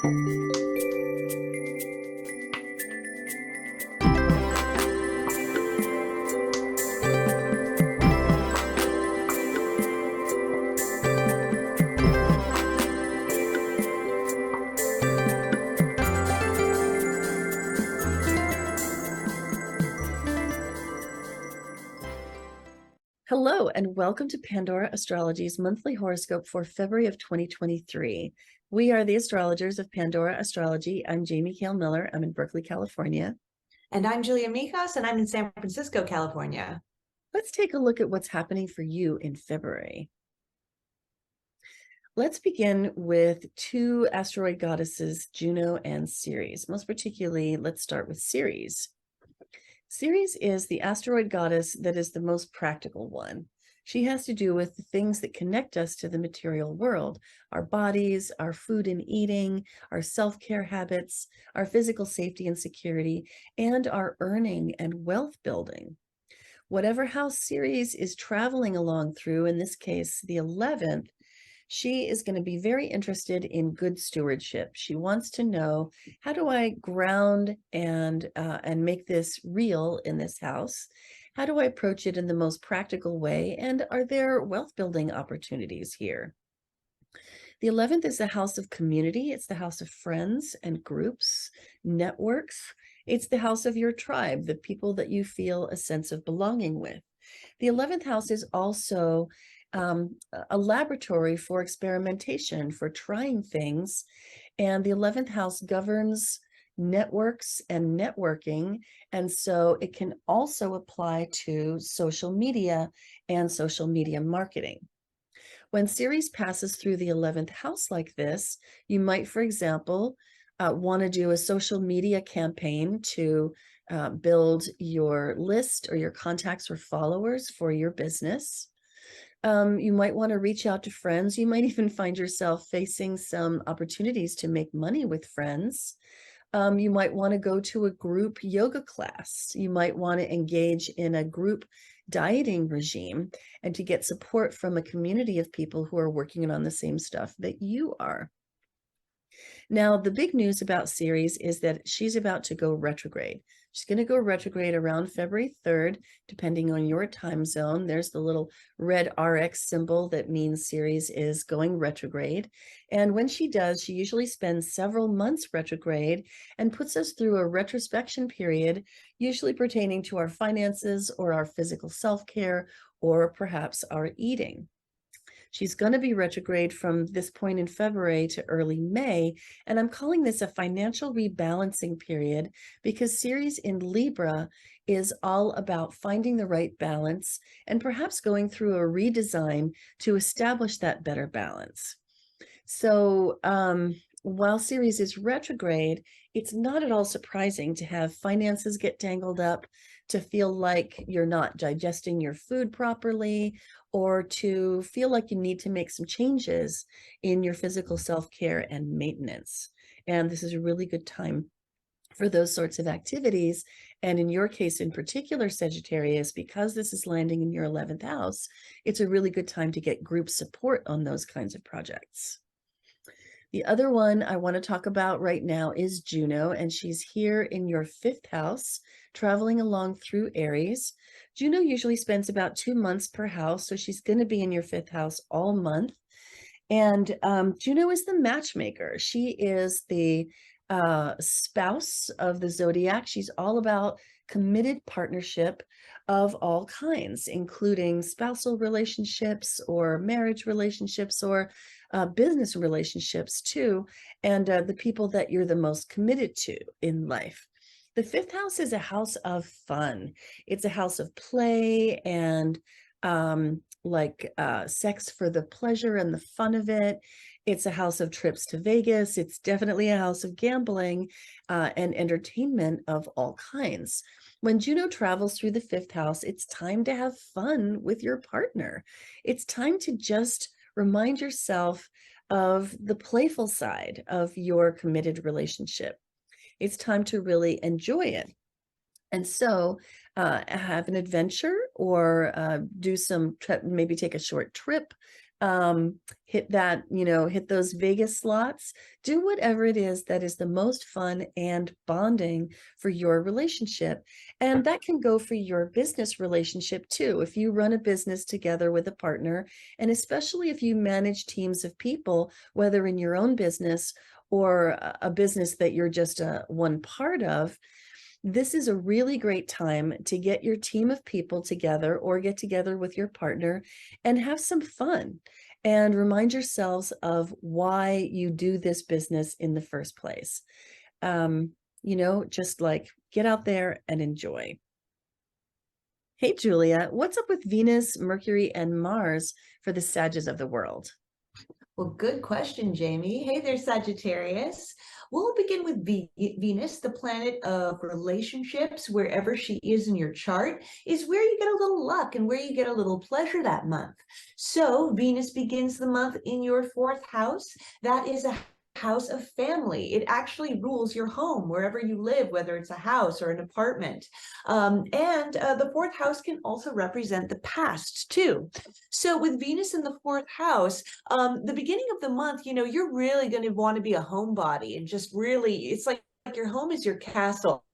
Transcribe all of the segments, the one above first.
Hello, and welcome to Pandora Astrology's monthly horoscope for February of 2023. We are the astrologers of Pandora Astrology. I'm Jamie Kale Miller. I'm in Berkeley, California. And I'm Julia Mijas, and I'm in San Francisco, California. Let's take a look at what's happening for you in February. Let's begin with two asteroid goddesses, Juno and Ceres. Most particularly, let's start with Ceres. Ceres is the asteroid goddess that is the most practical one. She has to do with the things that connect us to the material world, our bodies, our food and eating, our self-care habits, our physical safety and security, and our earning and wealth building. Whatever house Ceres is traveling along through, in this case, the 11th, she is going to be very interested in good stewardship. She wants to know, how do I ground and make this real in this house? How do I approach it in the most practical way? And are there wealth building opportunities here? The 11th is the house of community. It's the house of friends and groups, networks. It's the house of your tribe, the people that you feel a sense of belonging with. The 11th house is also a laboratory for experimentation, for trying things. And the 11th house governs networks and networking. And so it can also apply to social media and social media marketing. When Ceres passes through the 11th house like this, you might, for example, want to do a social media campaign to build your list or your contacts or followers for your business. You might want to reach out to friends. You might even find yourself facing some opportunities to make money with friends. You might want to go to a group yoga class. You might want to engage in a group dieting regime and to get support from a community of people who are working on the same stuff that you are. Now, the big news about Ceres is that she's about to go retrograde. She's going to go retrograde around February 3rd, depending on your time zone. There's the little red RX symbol that means Ceres is going retrograde. And when she does, she usually spends several months retrograde and puts us through a retrospection period, usually pertaining to our finances or our physical self-care or perhaps our eating. She's going to be retrograde from this point in February to early May, and I'm calling this a financial rebalancing period because Ceres in Libra is all about finding the right balance and perhaps going through a redesign to establish that better balance. So while Ceres is retrograde, it's not at all surprising to have finances get tangled up, to feel like you're not digesting your food properly, or to feel like you need to make some changes in your physical self-care and maintenance. And this is a really good time for those sorts of activities. And in your case in particular, Sagittarius, because this is landing in your 11th house, it's a really good time to get group support on those kinds of projects. The other one I want to talk about right now is Juno, and she's here in your 5th house, traveling along through Aries. Juno usually spends about 2 months per house, so she's going to be in your 5th house all month. And Juno is the matchmaker. She is the spouse of the zodiac. She's all about committed partnership of all kinds, including spousal relationships or marriage relationships or business relationships too, and the people that you're the most committed to in life. The 5th house is a house of fun. It's a house of play and sex for the pleasure and the fun of it. It's a house of trips to Vegas. It's definitely a house of gambling and entertainment of all kinds. When Juno travels through the 5th house, it's time to have fun with your partner. It's time to just remind yourself of the playful side of your committed relationship. It's time to really enjoy it. And so have an adventure or do some trip, maybe take a short trip, hit that, hit those Vegas slots, do whatever it is that is the most fun and bonding for your relationship. And that can go for your business relationship too. If you run a business together with a partner, and especially if you manage teams of people, whether in your own business or a business that you're just one part of, this is a really great time to get your team of people together or get together with your partner and have some fun and remind yourselves of why you do this business in the first place. Just like get out there and enjoy. Hey, Julia, what's up with Venus, Mercury, and Mars for the Sagittarius of the world? Well, good question, Jamie. Hey there, Sagittarius. We'll begin with Venus, the planet of relationships. Wherever she is in your chart is where you get a little luck and where you get a little pleasure that month. So Venus begins the month in your fourth house. That is a house of family. It actually rules your home wherever you live, whether it's a house or an apartment. The fourth house can also represent the past too. So with Venus in the fourth house, the beginning of the month, you're really going to want to be a homebody and just really, it's like your home is your castle.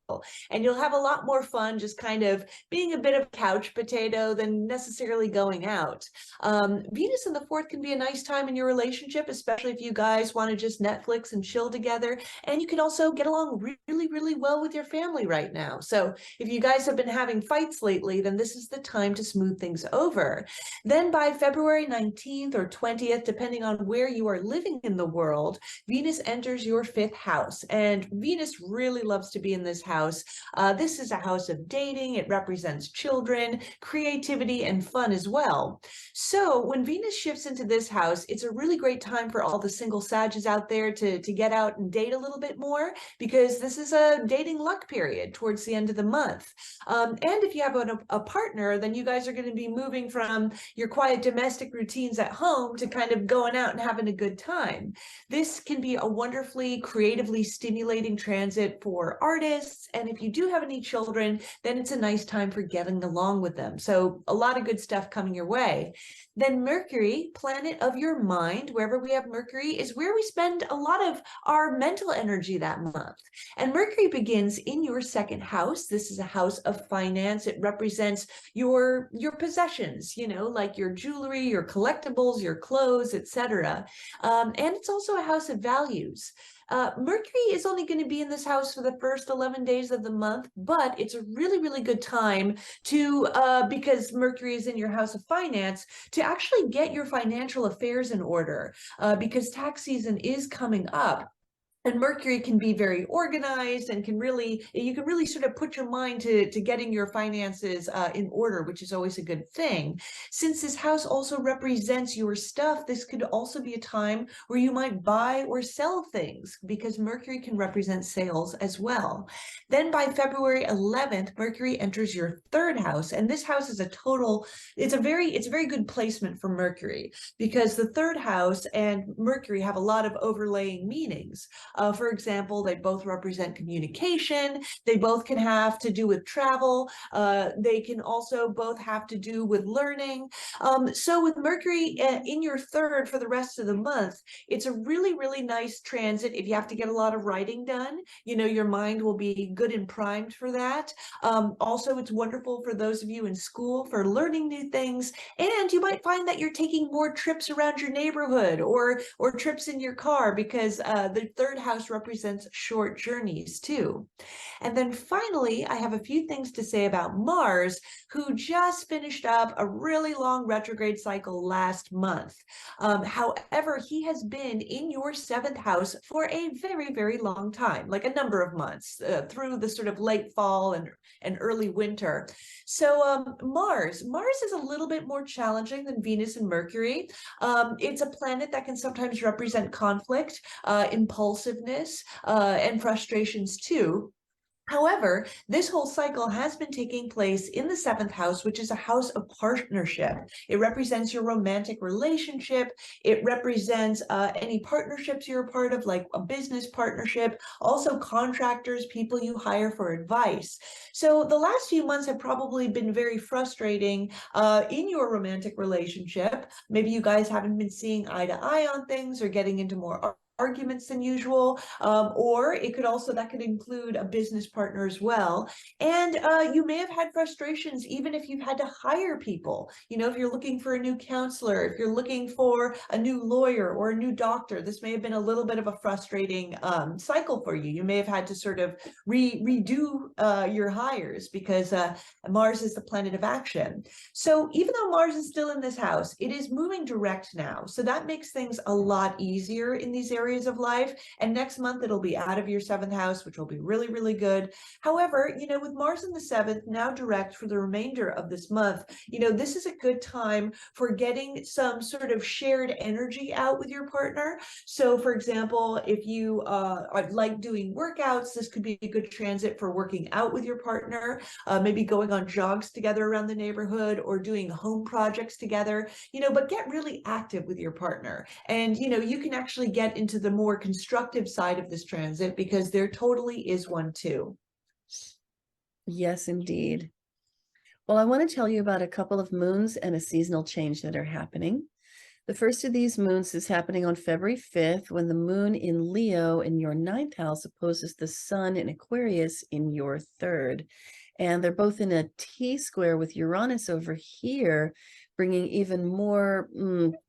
And you'll have a lot more fun just kind of being a bit of a couch potato than necessarily going out. Venus in the fourth can be a nice time in your relationship, especially if you guys want to just Netflix and chill together. And you can also get along really, really well with your family right now. So if you guys have been having fights lately, then this is the time to smooth things over. Then by February 19th or 20th, depending on where you are living in the world, Venus enters your fifth house. And Venus really loves to be in this house. This is a house of dating. It represents children, creativity, and fun as well. So when Venus shifts into this house, it's a really great time for all the single Sagittarius out there to get out and date a little bit more, because this is a dating luck period towards the end of the month. And if you have a partner, then you guys are going to be moving from your quiet domestic routines at home to kind of going out and having a good time. This can be a wonderfully creatively stimulating transit for artists. And if you do have any children, then it's a nice time for getting along with them. So a lot of good stuff coming your way. Then Mercury, planet of your mind, wherever we have Mercury, is where we spend a lot of our mental energy that month. And Mercury begins in your second house. This is a house of finance. It represents your possessions, like your jewelry, your collectibles, your clothes, etc. And it's also a house of values. Mercury is only going to be in this house for the first 11 days of the month, but it's a really, really good time to, because Mercury is in your house of finance, to actually get your financial affairs in order, because tax season is coming up. And Mercury can be very organized and you can really sort of put your mind to getting your finances in order, which is always a good thing. Since this house also represents your stuff, this could also be a time where you might buy or sell things, because Mercury can represent sales as well. Then by February 11th, Mercury enters your third house. And this house is it's a very good placement for Mercury, because the third house and Mercury have a lot of overlaying meanings. For example, they both represent communication. They both can have to do with travel. They can also both have to do with learning. So with Mercury in your third for the rest of the month, it's a really, really nice transit. If you have to get a lot of writing done, your mind will be good and primed for that. Also, it's wonderful for those of you in school for learning new things. And you might find that you're taking more trips around your neighborhood or trips in your car, because the third house represents short journeys too. And then finally, I have a few things to say about Mars, who just finished up a really long retrograde cycle last month. However, he has been in your seventh house for a very, very long time, like a number of months, through the sort of late fall and early winter. So Mars is a little bit more challenging than Venus and Mercury. It's a planet that can sometimes represent conflict, impulsiveness, and frustrations too. However, this whole cycle has been taking place in the seventh house, which is a house of partnership. It represents your romantic relationship. It represents any partnerships you're a part of, like a business partnership, also contractors, people you hire for advice. So the last few months have probably been very frustrating in your romantic relationship. Maybe you guys haven't been seeing eye to eye on things or getting into more arguments than usual, or it could also, that could include a business partner as well. And you may have had frustrations even if you've had to hire people. You know, if you're looking for a new counselor, if you're looking for a new lawyer or a new doctor, this may have been a little bit of a frustrating cycle for you. You may have had to sort of redo your hires because Mars is the planet of action. So even though Mars is still in this house, it is moving direct now. So that makes things a lot easier in these areas of life. And next month, it'll be out of your seventh house, which will be really, really good. However, you know, with Mars in the seventh, now direct for the remainder of this month, you know, this is a good time for getting some sort of shared energy out with your partner. So for example, if you like doing workouts, this could be a good transit for working out with your partner, maybe going on jogs together around the neighborhood or doing home projects together, you know, but get really active with your partner. And, you know, you can actually get into the more constructive side of this transit because there totally is one too. Yes, indeed. Well, I want to tell you about a couple of moons and a seasonal change that are happening. The first of these moons is happening on February 5th when the moon in Leo in your ninth house opposes the sun in Aquarius in your third. And they're both in a T-square with Uranus over here, bringing even more,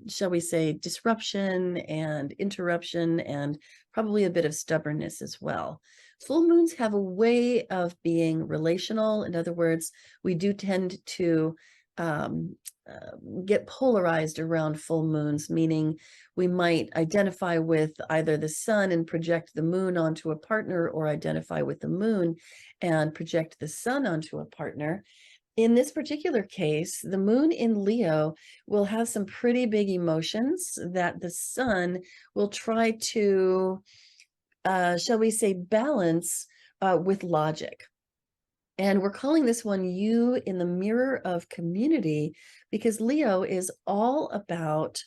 shall we say, disruption and interruption and probably a bit of stubbornness as well. Full moons have a way of being relational. In other words, we do tend to get polarized around full moons, meaning we might identify with either the sun and project the moon onto a partner, or identify with the moon and project the sun onto a partner. In this particular case, the moon in Leo will have some pretty big emotions that the sun will try to, shall we say, balance with logic. And we're calling this one You in the Mirror of Community, because Leo is all about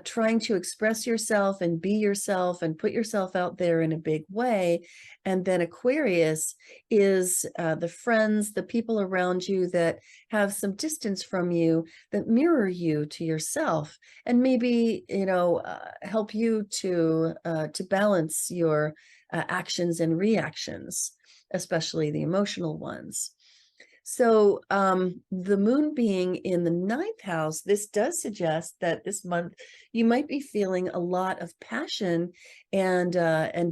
trying to express yourself and be yourself and put yourself out there in a big way. And then Aquarius is the friends, the people around you that have some distance from you, that mirror you to yourself, and maybe, you know, help you to balance your actions and reactions, especially the emotional ones. So the moon being in the ninth house, this does suggest that this month you might be feeling a lot of passion and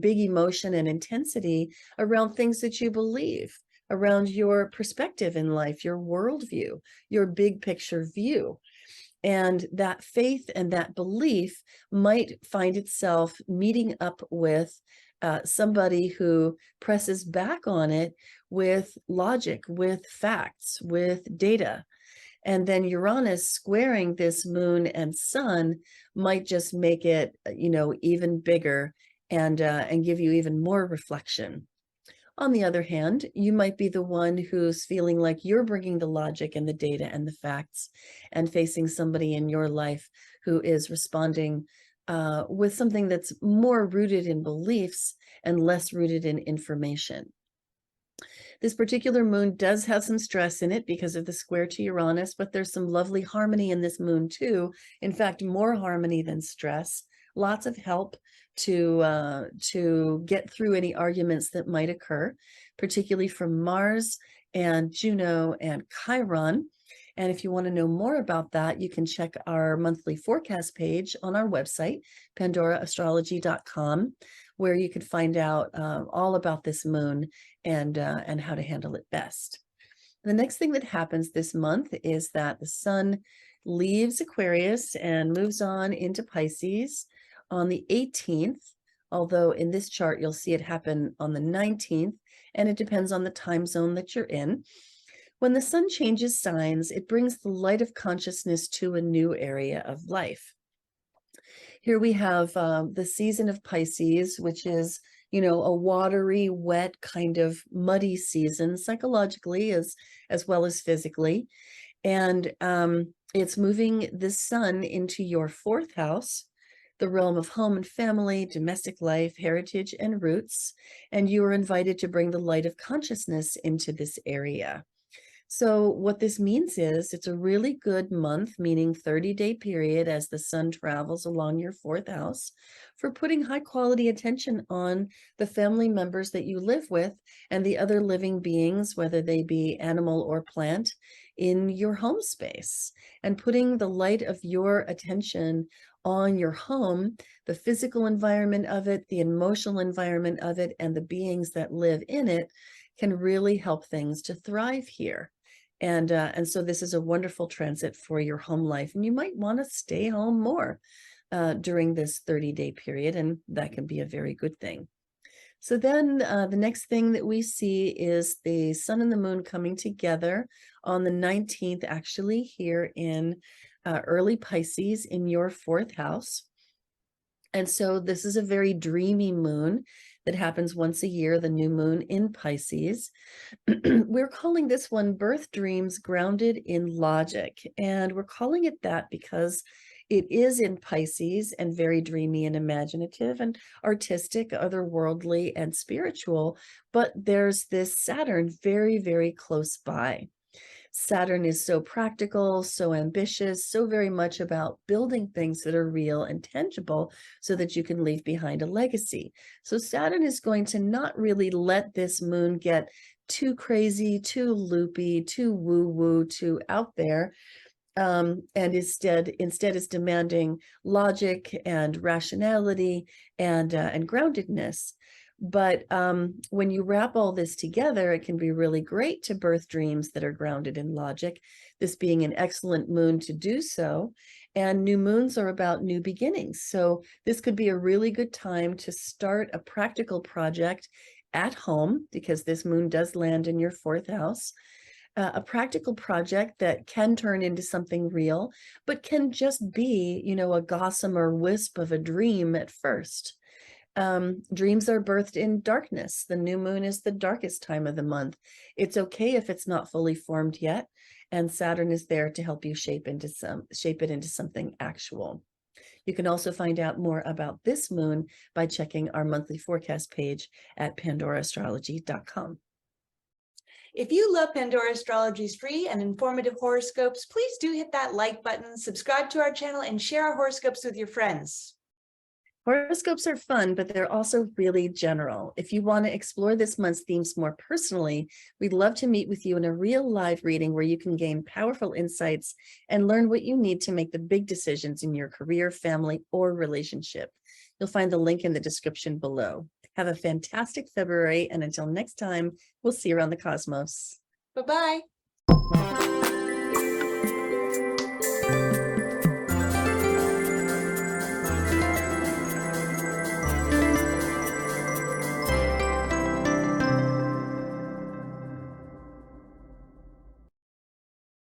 big emotion and intensity around things that you believe, around your perspective in life, your worldview, your big picture view. And that faith and that belief might find itself meeting up with somebody who presses back on it with logic, with facts, with data. And then Uranus squaring this moon and sun might just make it, you know, even bigger and give you even more reflection. On the other hand, you might be the one who's feeling like you're bringing the logic and the data and the facts, and facing somebody in your life who is responding with something that's more rooted in beliefs and less rooted in information. This particular moon does have some stress in it because of the square to Uranus, but there's some lovely harmony in this moon too. In fact, more harmony than stress. Lots of help to get through any arguments that might occur, particularly from Mars and Juno and Chiron. And if you want to know more about that, you can check our monthly forecast page on our website, pandoraastrology.com, where you could find out all about this moon and how to handle it best. The next thing that happens this month is that the sun leaves Aquarius and moves on into Pisces on the 18th, although in this chart you'll see it happen on the 19th, and it depends on the time zone that you're in. When the sun changes signs, it brings the light of consciousness to a new area of life. Here we have the season of Pisces, which is a watery, wet, kind of muddy season, psychologically as well as physically. And it's moving the sun into your fourth house, the realm of home and family, domestic life, heritage, and roots. And you are invited to bring the light of consciousness into this area. So what this means is it's a really good month, meaning 30-day period as the sun travels along your fourth house, for putting high quality attention on the family members that you live with and the other living beings, whether they be animal or plant, in your home space, and putting the light of your attention on your home, the physical environment of it, the emotional environment of it, and the beings that live in it can really help things to thrive here. And so this is a wonderful transit for your home life, and you might want to stay home more during this 30-day period, and that can be a very good thing. So then the next thing that we see is the sun and the moon coming together on the 19th, actually here in early Pisces in your fourth house. And so this is a very dreamy moon that happens once a year, the new moon in Pisces. We're calling this one Birth Dreams Grounded in Logic. And we're calling it that because it is in Pisces and very dreamy and imaginative and artistic, otherworldly and spiritual. But there's this Saturn very, very close by. Saturn is so practical, so ambitious, so very much about building things that are real and tangible so that you can leave behind a legacy. So Saturn is going to not really let this moon get too crazy, too loopy, too woo-woo, too out there. And instead is demanding logic and rationality and groundedness. But when you wrap all this together, it can be really great to birth dreams that are grounded in logic, this being an excellent moon to do so. And new moons are about new beginnings. So this could be a really good time to start a practical project at home, because this moon does land in your fourth house. A practical project that can turn into something real, but can just be, a gossamer wisp of a dream at first. Dreams are birthed in darkness. The new moon is the darkest time of the month. It's okay if it's not fully formed yet, and Saturn is there to help you shape it into something actual. You can also find out more about this moon by checking our monthly forecast page at pandoraastrology.com. If you love Pandora Astrology's free and informative horoscopes, please do hit that like button, subscribe to our channel, and share our horoscopes with your friends. Horoscopes are fun, but they're also really general. If you want to explore this month's themes more personally, we'd love to meet with you in a real live reading where you can gain powerful insights and learn what you need to make the big decisions in your career, family, or relationship. You'll find the link in the description below. Have a fantastic February, and until next time, we'll see you around the cosmos. Bye-bye.